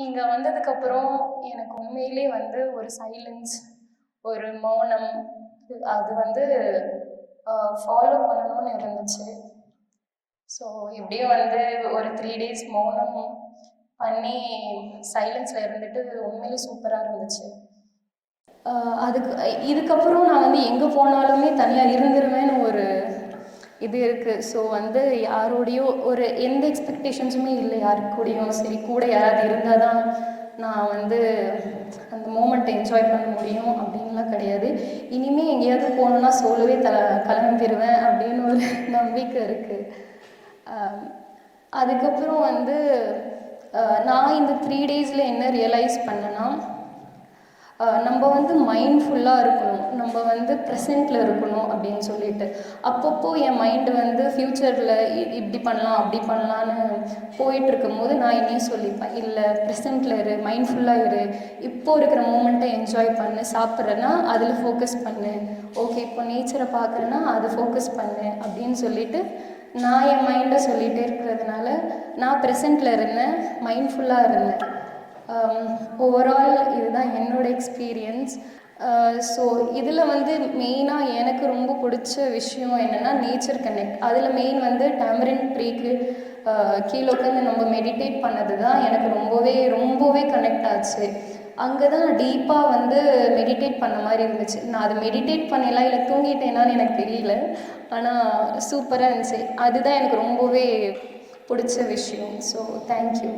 இங்கே வந்ததுக்கப்புறம் எனக்கு உண்மையிலே வந்து ஒரு சைலன்ஸ், ஒரு மௌனம் அது வந்து ஃபாலோ பண்ணணும்னு இருந்துச்சு. ஸோ எப்படியோ வந்து ஒரு 3 டேஸ் மௌனம் பண்ணி சைலன்ஸில் இருந்துட்டு உண்மையிலே சூப்பராக இருந்துச்சு. அதுக்கு இதுக்கப்புறம் நான் வந்து எங்கே போனாலுமே தனியாக இருந்துருவேன்னு ஒரு இது இருக்குது. ஸோ வந்து யாரோடையோ ஒரு எந்த எக்ஸ்பெக்டேஷன்ஸுமே இல்லை யாருக்கூடையும். சரி கூட யாராவது இருந்தால் தான் நான் வந்து அந்த மூமெண்ட்டை என்ஜாய் பண்ண முடியும் அப்படின்லாம் கிடையாது. இனிமேல் எங்கேயாவது போகணுன்னா சோலோவே கிளம்பிடுவேன் அப்படின்னு ஒரு நம்பிக்கை இருக்குது. அதுக்கப்புறம் வந்து நான் இந்த 3 டேஸில் என்ன ரியலைஸ் பண்ணேன்னா, நம்ம வந்து மைண்ட்ஃபுல்லாக இருக்கணும், நம்ம வந்து ப்ரெசென்ட்டில் இருக்கணும் அப்படின்னு சொல்லிட்டு அப்பப்போ என் மைண்டு வந்து ஃப்யூச்சரில் இப்படி பண்ணலாம் அப்படி பண்ணலான்னு போயிட்டுருக்கும் போது நான் என்னையும் சொல்லிப்பேன், இல்லை ப்ரெசென்ட்டில் இரு, மைண்ட்ஃபுல்லாக இரு, இப்போது இருக்கிற மூமெண்ட்டை என்ஜாய் பண்ணு, சாப்பிட்றேன்னா அதில் ஃபோக்கஸ் பண்ணு, ஓகே இப்போ நேச்சரை பார்க்குறேன்னா அதை ஃபோக்கஸ் பண்ணு அப்படின்னு சொல்லிட்டு நான் என் மைண்டை சொல்லிகிட்டே இருக்கிறதுனால நான் ப்ரெசென்ட்டில் இருந்தேன், மைண்ட்ஃபுல்லாக இருந்தேன். ஓவரால் இதுதான் என்னோடய எக்ஸ்பீரியன்ஸ். ஸோ இதில் வந்து மெயினாக எனக்கு ரொம்ப பிடிச்ச விஷயம் என்னென்னா நேச்சர் கனெக்ட். அதில் மெயின் வந்து டேமரின் ட்ரீக்கு கீழே உட்காந்து நம்ம மெடிடேட் பண்ணது தான் எனக்கு ரொம்பவே கனெக்ட் ஆச்சு. அங்கே தான் டீப்பாக வந்து மெடிடேட் பண்ண மாதிரி இருந்துச்சு. நான் அது மெடிடேட் பண்ணலாம் இல்லை தூங்கிட்டேனான்னு எனக்கு தெரியல, ஆனால் சூப்பராக இருந்துச்சு. அதுதான் எனக்கு ரொம்பவே பிடிச்ச விஷயம். So thank you.